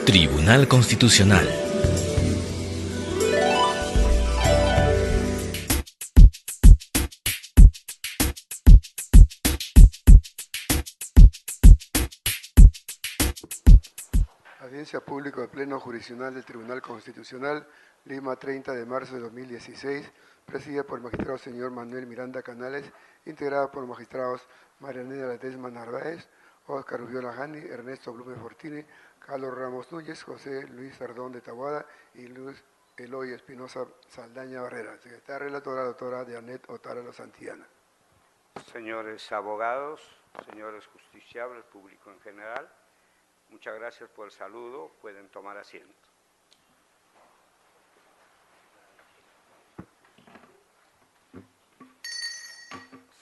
Tribunal Constitucional. Audiencia pública de pleno jurisdiccional del Tribunal Constitucional, Lima, 30 de marzo de 2016, presidida por el magistrado señor Manuel Miranda Canales, integrada por los magistrados Marianela Ledesma Narváez, Óscar Rubiola Jani, Ernesto Blume Fortini, Carlos Ramos Núñez, José Luis Sardón de Taboada y Luis Eloy Espinosa Saldaña Barrera. Secretaria relatora, doctora Janet Otáralo Santillana. Señores abogados, señores justiciables, público en general, muchas gracias por el saludo. Pueden tomar asiento.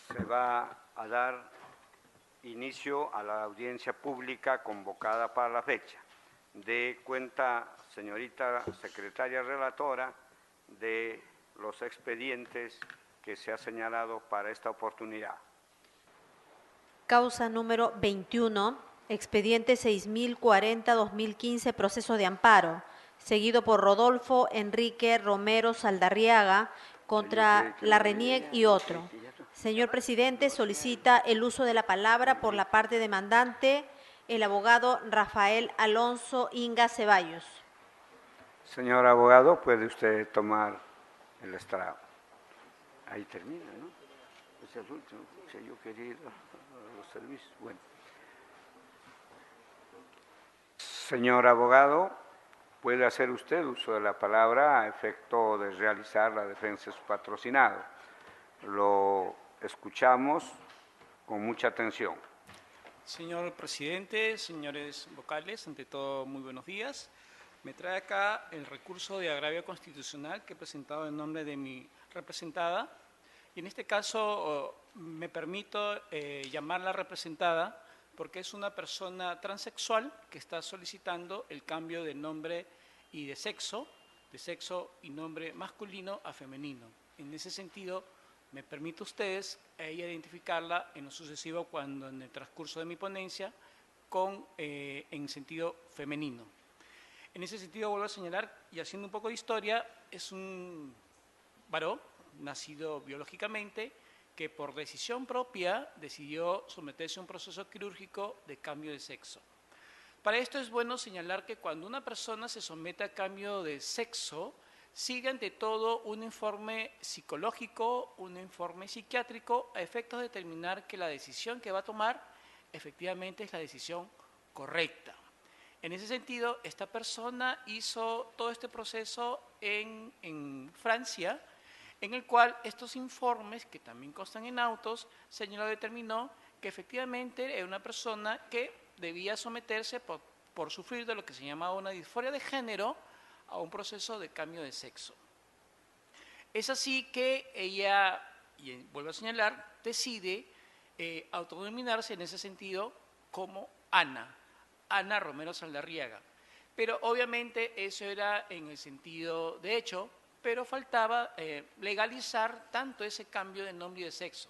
Se va a dar inicio a la audiencia pública convocada para la fecha. De cuenta, señorita secretaria relatora, de los expedientes que se ha señalado para esta oportunidad. Causa número 21, expediente 6040-2015, proceso de amparo, seguido por Rodolfo Enrique Romero Saldarriaga contra la RENIEC y otro. Señor presidente, solicita el uso de la palabra por la parte demandante, el abogado Rafael Alonso Inga Ceballos. Señor abogado, puede usted tomar el estrado. Ahí termina, ¿no? Es el último, si yo quería ir a los servicios. Bueno. Señor abogado, puede hacer usted uso de la palabra a efecto de realizar la defensa de su patrocinado. Lo escuchamos con mucha atención. Señor presidente, señores vocales, ante todo, muy buenos días. Me trae acá el recurso de agravio constitucional que he presentado en nombre de mi representada. Y en este caso me permito llamarla representada porque es una persona transexual que está solicitando el cambio de nombre y de sexo y nombre masculino a femenino. En ese sentido, me permite a ustedes identificarla en lo sucesivo cuando en el transcurso de mi ponencia en sentido femenino. En ese sentido, vuelvo a señalar, y haciendo un poco de historia, es un varón nacido biológicamente que por decisión propia decidió someterse a un proceso quirúrgico de cambio de sexo. Para esto es bueno señalar que cuando una persona se somete a cambio de sexo, sigue ante todo un informe psicológico, un informe psiquiátrico, a efectos de determinar que la decisión que va a tomar efectivamente es la decisión correcta. En ese sentido, esta persona hizo todo este proceso en Francia, en el cual estos informes, que también constan en autos, determinó que efectivamente era una persona que debía someterse por sufrir de lo que se llamaba una disforia de género a un proceso de cambio de sexo. Es así que ella, y vuelvo a señalar, decide autodenominarse en ese sentido como Ana Romero Saldarriaga. Pero obviamente eso era en el sentido de hecho, pero faltaba legalizar tanto ese cambio de nombre y de sexo.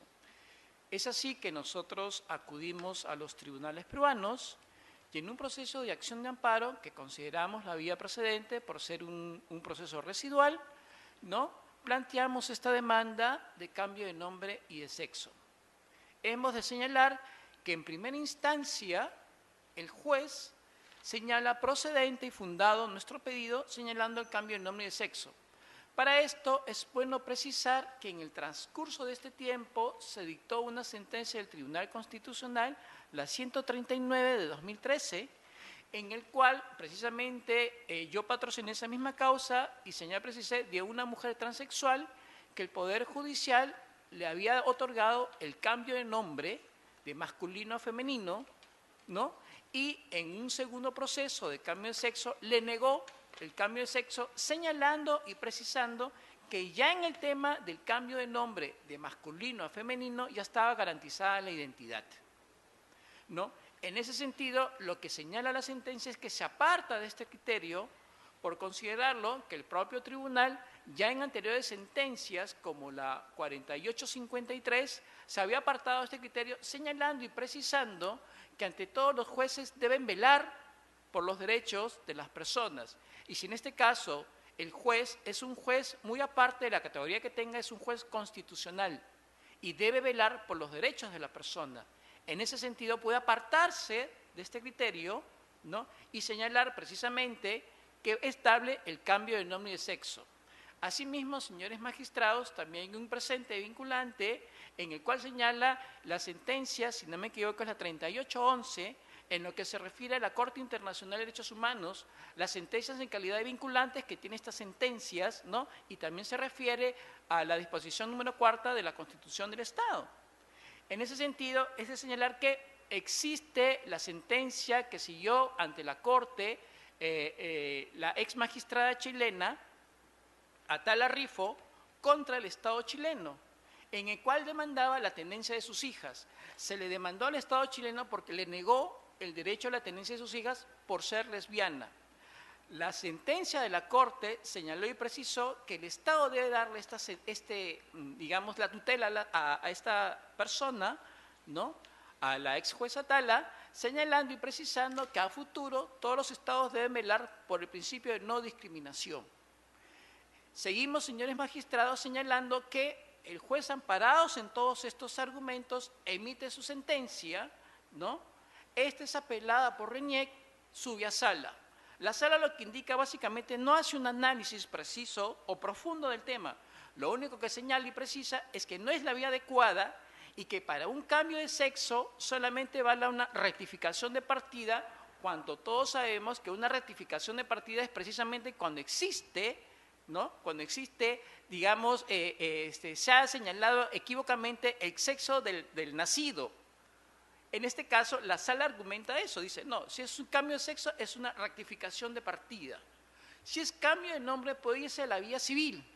Es así que nosotros acudimos a los tribunales peruanos y en un proceso de acción de amparo, que consideramos la vía precedente por ser un proceso residual, ¿no?, planteamos esta demanda de cambio de nombre y de sexo. Hemos de señalar que en primera instancia el juez señala procedente y fundado nuestro pedido señalando el cambio de nombre y de sexo. Para esto es bueno precisar que en el transcurso de este tiempo se dictó una sentencia del Tribunal Constitucional, la 139 de 2013, en el cual precisamente yo patrociné esa misma causa y precisé de una mujer transexual que el Poder Judicial le había otorgado el cambio de nombre de masculino a femenino, ¿no?, y en un segundo proceso de cambio de sexo le negó el cambio de sexo, señalando y precisando que ya en el tema del cambio de nombre de masculino a femenino ya estaba garantizada la identidad, ¿no? En ese sentido, lo que señala la sentencia es que se aparta de este criterio por considerarlo que el propio tribunal, ya en anteriores sentencias, como la 4853, se había apartado de este criterio, señalando y precisando que ante todo los jueces deben velar por los derechos de las personas. Y si en este caso el juez es un juez muy aparte de la categoría que tenga, es un juez constitucional y debe velar por los derechos de la persona. En ese sentido puede apartarse de este criterio, ¿no?, y señalar precisamente que es estable el cambio de nombre y de sexo. Asimismo, señores magistrados, también hay un presente vinculante en el cual señala la sentencia, si no me equivoco, es la 3811, en lo que se refiere a la Corte Internacional de Derechos Humanos, las sentencias en calidad de vinculantes que tiene estas sentencias, ¿no?, y también se refiere a la disposición número 4 de la Constitución del Estado. En ese sentido, es de señalar que existe la sentencia que siguió ante la Corte la ex magistrada chilena, Atala Rifo, contra el Estado chileno, en el cual demandaba la tenencia de sus hijas. Se le demandó al Estado chileno porque le negó el derecho a la tenencia de sus hijas por ser lesbiana. La sentencia de la Corte señaló y precisó que el Estado debe darle digamos, la tutela a esta persona, ¿no?, a la ex jueza Atala, señalando y precisando que a futuro todos los estados deben velar por el principio de no discriminación. Seguimos, señores magistrados, señalando que el juez, amparados en todos estos argumentos, emite su sentencia, ¿no? Esta es apelada por RENIEC, sube a sala. La sala lo que indica básicamente no hace un análisis preciso o profundo del tema. Lo único que señala y precisa es que no es la vía adecuada y que para un cambio de sexo solamente vale una rectificación de partida, cuando todos sabemos que una rectificación de partida es precisamente cuando existe, ¿no?, cuando existe, digamos, se ha señalado equívocamente el sexo del nacido. En este caso, la sala argumenta eso, dice, no, si es un cambio de sexo, es una rectificación de partida. Si es cambio de nombre, puede irse a la vía civil,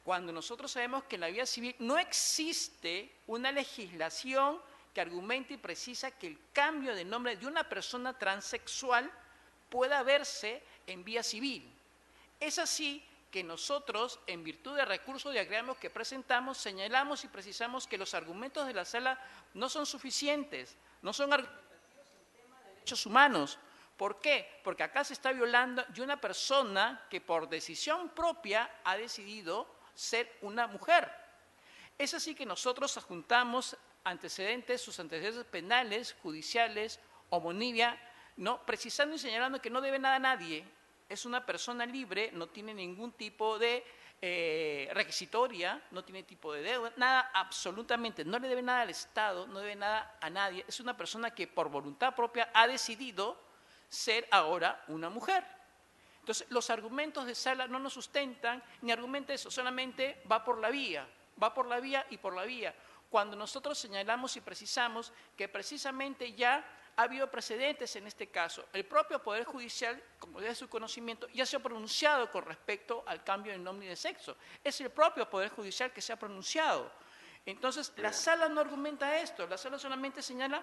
cuando nosotros sabemos que en la vía civil no existe una legislación que argumente y precisa que el cambio de nombre de una persona transexual pueda verse en vía civil. Es así que nosotros, en virtud del recurso de agravio que presentamos, señalamos y precisamos que los argumentos de la sala no son suficientes, no son argumentativos en tema de derechos humanos. ¿Por qué? Porque acá se está violando de una persona que por decisión propia ha decidido ser una mujer. Es así que nosotros adjuntamos sus antecedentes penales, judiciales, homonimia, ¿no?, precisando y señalando que no debe nada a nadie. Es una persona libre, no tiene ningún tipo de requisitoria, no tiene tipo de deuda, nada, absolutamente, no le debe nada al Estado, no debe nada a nadie. Es una persona que por voluntad propia ha decidido ser ahora una mujer. Entonces, los argumentos de sala no nos sustentan, ni argumenta eso, solamente va por la vía y por la vía. Cuando nosotros señalamos y precisamos que precisamente ya ha habido precedentes en este caso. El propio Poder Judicial, como de su conocimiento, ya se ha pronunciado con respecto al cambio de nombre y de sexo. Es el propio Poder Judicial que se ha pronunciado. Entonces, la sala no argumenta esto, la sala solamente señala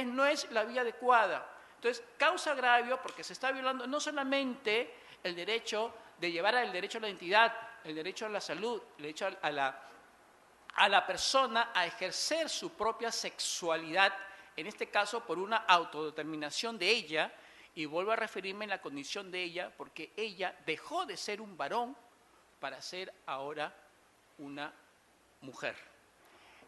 no es la vía adecuada. Entonces, causa agravio porque se está violando no solamente el derecho de llevar el derecho a la identidad, el derecho a la salud, el derecho a la persona a ejercer su propia sexualidad, en este caso por una autodeterminación de ella, y vuelvo a referirme en la condición de ella, porque ella dejó de ser un varón para ser ahora una mujer.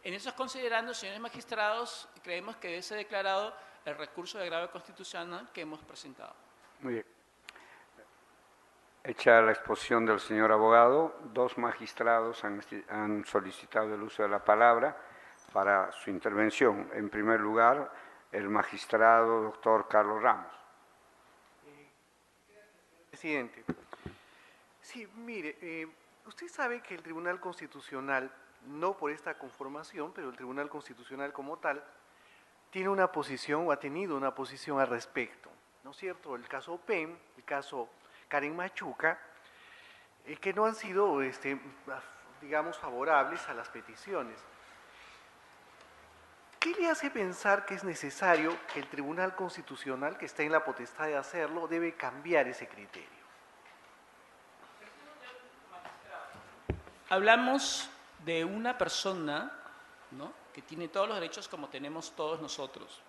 En esos considerando, señores magistrados, creemos que debe ser declarado el recurso de agravio constitucional que hemos presentado. Muy bien. Hecha la exposición del señor abogado, 2 magistrados han solicitado el uso de la palabra para su intervención. En primer lugar, el magistrado doctor Carlos Ramos. Presidente, sí, mire, usted sabe que el Tribunal Constitucional, no por esta conformación, pero el Tribunal Constitucional como tal, tiene una posición o ha tenido una posición al respecto, ¿no es cierto? El caso PEN, el caso Karen Machuca, que no han sido, digamos, favorables a las peticiones. ¿Qué le hace pensar que es necesario que el Tribunal Constitucional, que está en la potestad de hacerlo, debe cambiar ese criterio? Hablamos de una persona, ¿no?, que tiene todos los derechos como tenemos todos nosotros.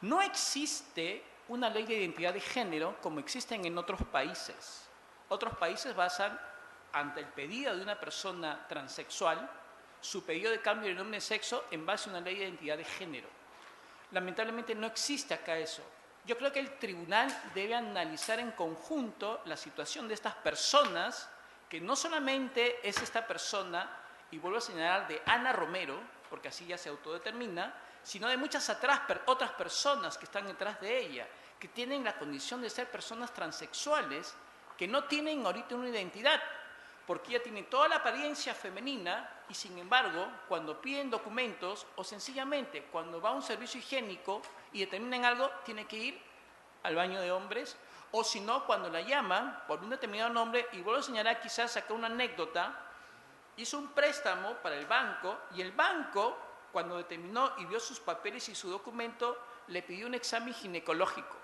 No existe una ley de identidad de género como existen en otros países. Otros países basan, ante el pedido de una persona transexual, su pedido de cambio de nombre de sexo en base a una ley de identidad de género. Lamentablemente no existe acá eso. Yo creo que el tribunal debe analizar en conjunto la situación de estas personas, que no solamente es esta persona, y vuelvo a señalar, de Ana Romero, porque así ya se autodetermina, sino de muchas otras personas que están detrás de ella, que tienen la condición de ser personas transexuales, que no tienen ahorita una identidad, porque ella tiene toda la apariencia femenina y, sin embargo, cuando piden documentos o sencillamente cuando va a un servicio higiénico y determinan algo, tiene que ir al baño de hombres, o si no, cuando la llaman por un determinado nombre, y vuelvo a señalar, quizás sacar una anécdota, hizo un préstamo para el banco y el banco, cuando determinó y vio sus papeles y su documento, le pidió un examen ginecológico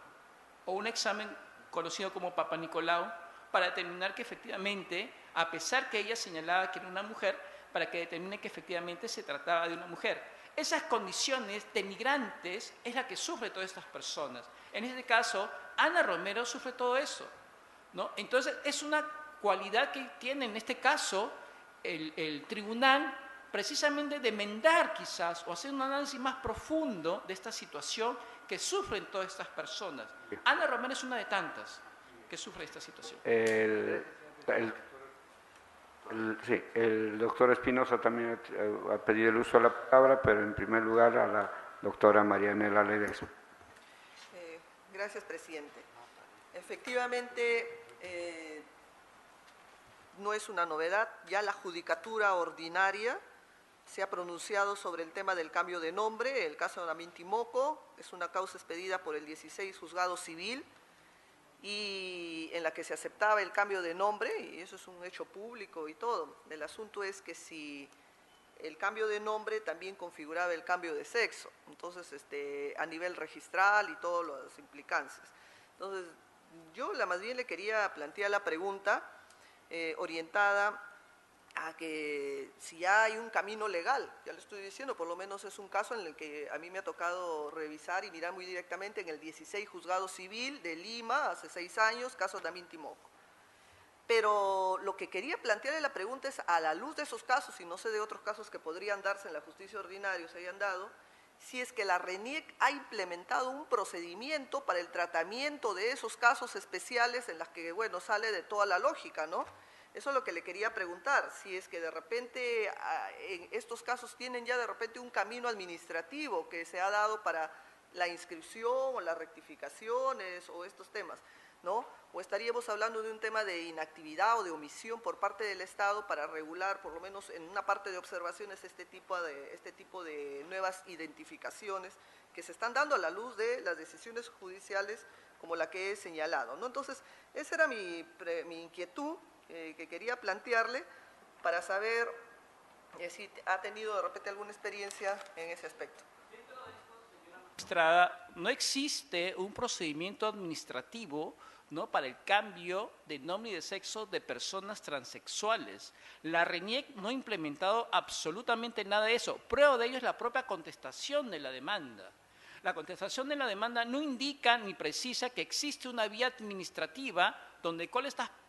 o un examen conocido como Papa Nicolau, para determinar que efectivamente, a pesar que ella señalaba que era una mujer, para que determine que efectivamente se trataba de una mujer. Esas condiciones denigrantes es la que sufre todas estas personas. En este caso, Ana Romero sufre todo eso, ¿no? Entonces, es una cualidad que tiene en este caso el tribunal, precisamente de enmendar quizás, o hacer un análisis más profundo de esta situación que sufren todas estas personas. Ana Romero es una de tantas que sufre esta situación. Sí, el doctor Espinosa también ha pedido el uso de la palabra, pero en primer lugar a la doctora Marianela Ledesma. Gracias, presidente. Efectivamente, no es una novedad, ya la Judicatura Ordinaria se ha pronunciado sobre el tema del cambio de nombre. El caso de Lamin Timoco es una causa expedida por el 16 Juzgado Civil, y en la que se aceptaba el cambio de nombre, y eso es un hecho público y todo. El asunto es que si el cambio de nombre también configuraba el cambio de sexo, entonces a nivel registral y todas las implicancias. Entonces, yo más bien le quería plantear la pregunta orientada a que si ya hay un camino legal, ya le estoy diciendo, por lo menos es un caso en el que a mí me ha tocado revisar y mirar muy directamente en el 16 Juzgado Civil de Lima, hace 6 años, caso Lamin Timoco. Pero lo que quería plantearle la pregunta es, a la luz de esos casos, y no sé de otros casos que podrían darse en la justicia ordinaria, se hayan dado, si es que la RENIEC ha implementado un procedimiento para el tratamiento de esos casos especiales en los que, bueno, sale de toda la lógica, ¿no? Eso es lo que le quería preguntar, si es que de repente en estos casos tienen ya de repente un camino administrativo que se ha dado para la inscripción o las rectificaciones o estos temas, ¿no? O estaríamos hablando de un tema de inactividad o de omisión por parte del Estado para regular, por lo menos en una parte de observaciones, este tipo de nuevas identificaciones que se están dando a la luz de las decisiones judiciales como la que he señalado, ¿no? Entonces, esa era mi inquietud que quería plantearle para saber si ha tenido de repente alguna experiencia en ese aspecto. No existe un procedimiento administrativo, ¿no?, para el cambio de nombre y de sexo de personas transexuales. La RENIEC no ha implementado absolutamente nada de eso. Prueba de ello es la propia contestación de la demanda. La contestación de la demanda no indica ni precisa que existe una vía administrativa donde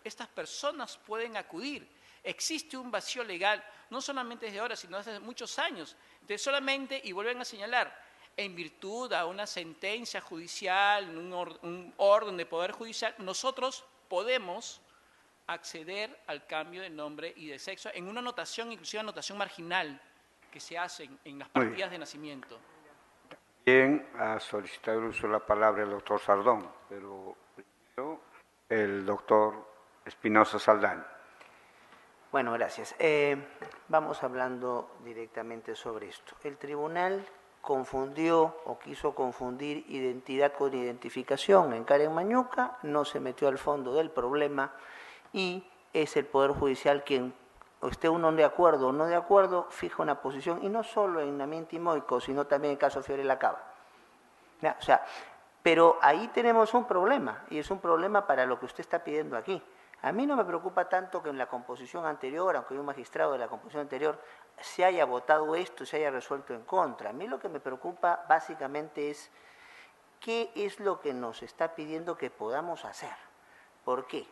estas personas pueden acudir. Existe un vacío legal, no solamente desde ahora, sino desde muchos años. Entonces, solamente, y vuelven a señalar, en virtud a una sentencia judicial, un orden de poder judicial, nosotros podemos acceder al cambio de nombre y de sexo en una anotación, inclusive anotación marginal, que se hace en las partidas de nacimiento. Bien, ha solicitado el uso de la palabra el doctor Sardón, pero primero el doctor Espinosa Saldaña. Bueno, gracias. Vamos hablando directamente sobre esto. El tribunal confundió o quiso confundir identidad con identificación en Karen Mañuca, no se metió al fondo del problema y es el Poder Judicial quien, esté uno de acuerdo o no de acuerdo, fija una posición, y no solo en Lamin Timoco, sino también en el caso Fiorella Cava. ¿Ya? O sea, pero ahí tenemos un problema, y es un problema para lo que usted está pidiendo aquí. A mí no me preocupa tanto que en la composición anterior, aunque hay un magistrado de la composición anterior, se haya votado esto, se haya resuelto en contra. A mí lo que me preocupa básicamente es qué es lo que nos está pidiendo que podamos hacer. ¿Por qué?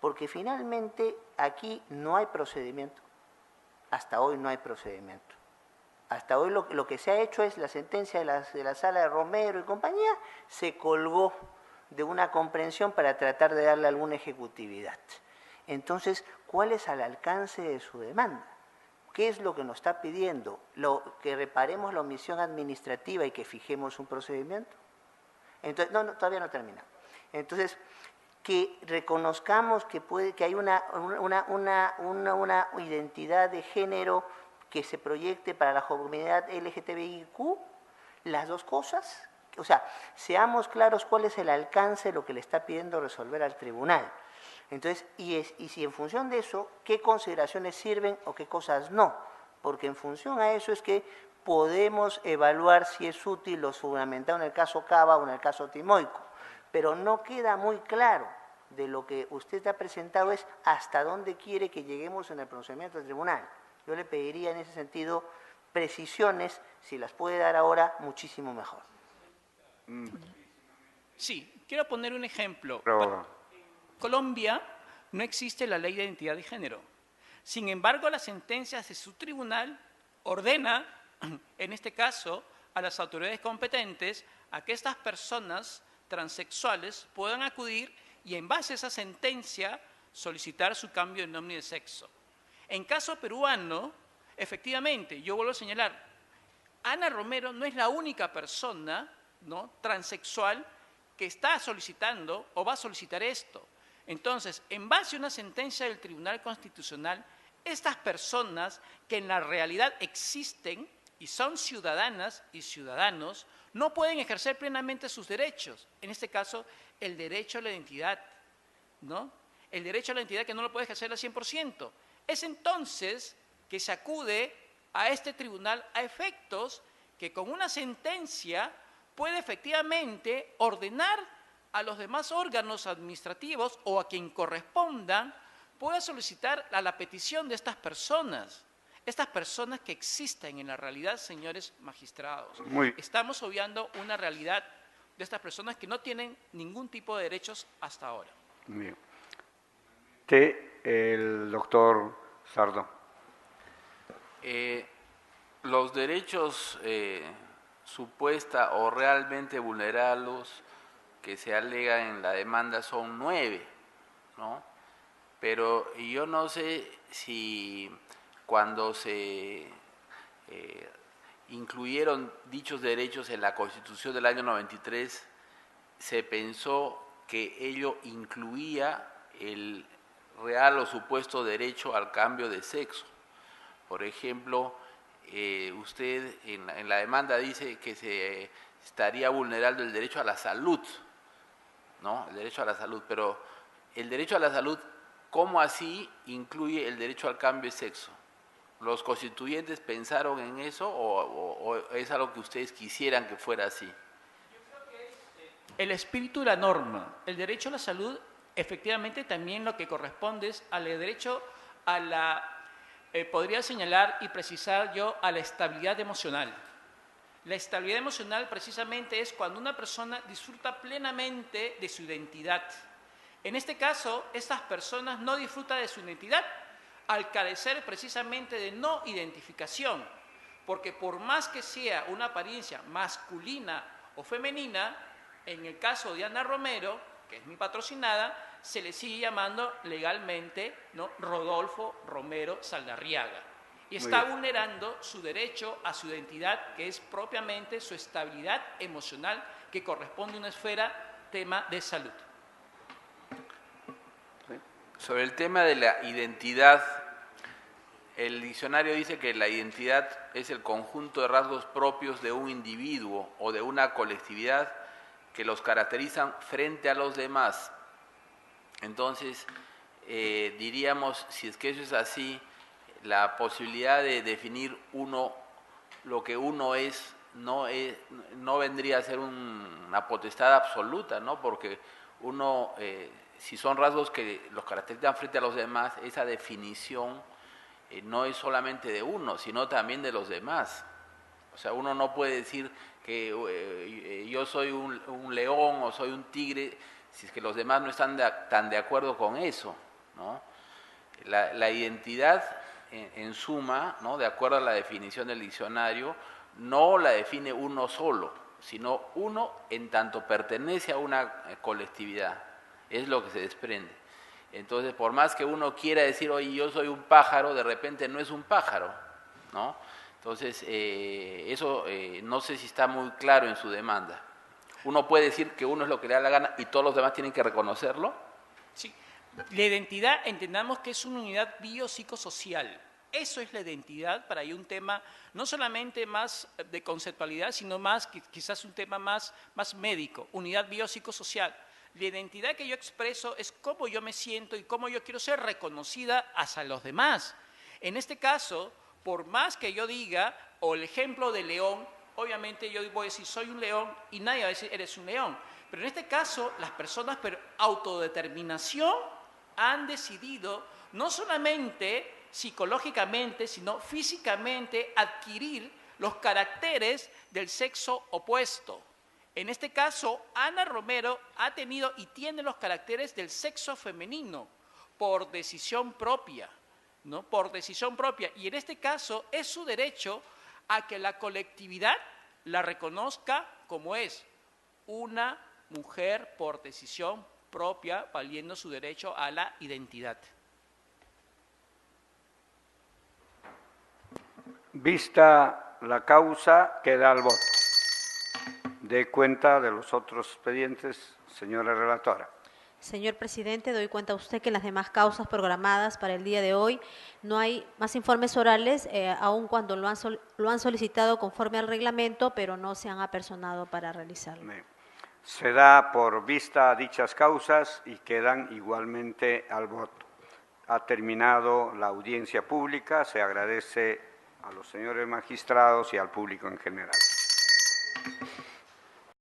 Porque finalmente aquí no hay procedimiento. Hasta hoy no hay procedimiento. Hasta hoy lo que se ha hecho es la sentencia de la sala de Romero y compañía, se colgó de una comprensión para tratar de darle alguna ejecutividad. Entonces, ¿cuál es el alcance de su demanda? ¿Qué es lo que nos está pidiendo? ¿Que reparemos la omisión administrativa y que fijemos un procedimiento? Entonces, no, todavía no termina. Entonces, que reconozcamos que hay una identidad de género que se proyecte para la comunidad LGTBIQ, las dos cosas. O sea, seamos claros cuál es el alcance de lo que le está pidiendo resolver al tribunal. Entonces, y si en función de eso, ¿qué consideraciones sirven o qué cosas no? Porque en función a eso es que podemos evaluar si es útil o fundamentado en el caso Cava o en el caso Timoico. Pero no queda muy claro de lo que usted ha presentado es hasta dónde quiere que lleguemos en el procedimiento del tribunal. Yo le pediría en ese sentido precisiones, si las puede dar ahora, muchísimo mejor. Sí, quiero poner un ejemplo. Pero, En Colombia no existe la ley de identidad de género. Sin embargo, las sentencias de su tribunal ordena, en este caso, a las autoridades competentes a que estas personas transexuales puedan acudir y en base a esa sentencia solicitar su cambio de nombre y de sexo. En caso peruano, efectivamente, yo vuelvo a señalar, Ana Romero no es la única persona, ¿no?, transexual que está solicitando o va a solicitar esto. Entonces, en base a una sentencia del Tribunal Constitucional, estas personas que en la realidad existen y son ciudadanas y ciudadanos, no pueden ejercer plenamente sus derechos. En este caso, el derecho a la identidad, ¿no? El derecho a la identidad que no lo puede ejercer al 100%. Es entonces que se acude a este tribunal a efectos que con una sentencia puede efectivamente ordenar a los demás órganos administrativos o a quien corresponda, pueda solicitar a la petición de estas personas que existen en la realidad, señores magistrados. Estamos obviando una realidad de estas personas que no tienen ningún tipo de derechos hasta ahora. Muy bien. El doctor Sardo. Los derechos supuesta o realmente vulnerados que se alega en la demanda son 9, ¿no? Pero yo no sé si cuando se incluyeron dichos derechos en la Constitución del año 93, se pensó que ello incluía el real o supuesto derecho al cambio de sexo. Por ejemplo, usted en la demanda dice que se estaría vulnerando el derecho a la salud, ¿no? El derecho a la salud, pero el derecho a la salud, ¿cómo así incluye el derecho al cambio de sexo? ¿Los constituyentes pensaron en eso o es algo que ustedes quisieran que fuera así? Yo creo que es el espíritu de la norma. El derecho a la salud, efectivamente, también lo que corresponde es al derecho a la, podría señalar y precisar yo, a la estabilidad emocional. La estabilidad emocional precisamente es cuando una persona disfruta plenamente de su identidad. En este caso, estas personas no disfrutan de su identidad al carecer precisamente de no identificación, porque por más que sea una apariencia masculina o femenina, en el caso de Ana Romero, que es mi patrocinada, se le sigue llamando legalmente, ¿no?, Rodolfo Romero Saldarriaga. Y está vulnerando su derecho a su identidad, que es propiamente su estabilidad emocional, que corresponde a una esfera tema de salud. Sobre el tema de la identidad, el diccionario dice que la identidad es el conjunto de rasgos propios de un individuo o de una colectividad que los caracterizan frente a los demás. Entonces, diríamos, si es que eso es así, la posibilidad de definir uno, lo que uno es, no vendría a ser una potestad absoluta, ¿no? Porque uno, si son rasgos que los caracterizan frente a los demás, esa definición no es solamente de uno, sino también de los demás. O sea, uno no puede decir que yo soy un león o soy un tigre, si es que los demás no están tan de acuerdo con eso, ¿no? La identidad, en suma, ¿no?, de acuerdo a la definición del diccionario, no la define uno solo, sino uno en tanto pertenece a una colectividad, es lo que se desprende. Entonces, por más que uno quiera decir, oye, yo soy un pájaro, de repente no es un pájaro, ¿no? Entonces, eso no sé si está muy claro en su demanda. ¿Uno puede decir que uno es lo que le da la gana y todos los demás tienen que reconocerlo? Sí. La identidad entendamos que es una unidad biopsicosocial. Eso es la identidad, para ahí un tema no solamente más de conceptualidad, sino más quizás un tema más médico, unidad biopsicosocial. La identidad que yo expreso es cómo yo me siento y cómo yo quiero ser reconocida hacia los demás. En este caso, por más que yo diga, o el ejemplo del león, obviamente yo voy a decir soy un león y nadie va a decir eres un león. Pero en este caso, las personas por autodeterminación han decidido no solamente psicológicamente, sino físicamente adquirir los caracteres del sexo opuesto. En este caso, Ana Romero ha tenido y tiene los caracteres del sexo femenino por decisión propia, ¿no? Por decisión propia. Y en este caso es su derecho a que la colectividad la reconozca como es una mujer por decisión propia, valiendo su derecho a la identidad. Vista la causa, queda al voto. Dé cuenta de los otros expedientes, señora relatora. Señor presidente, doy cuenta a usted que en las demás causas programadas para el día de hoy no hay más informes orales, aun cuando lo han solicitado conforme al reglamento, pero no se han apersonado para realizarlo. Se da por vista dichas causas y quedan igualmente al voto. Ha terminado la audiencia pública. Se agradece a los señores magistrados y al público en general.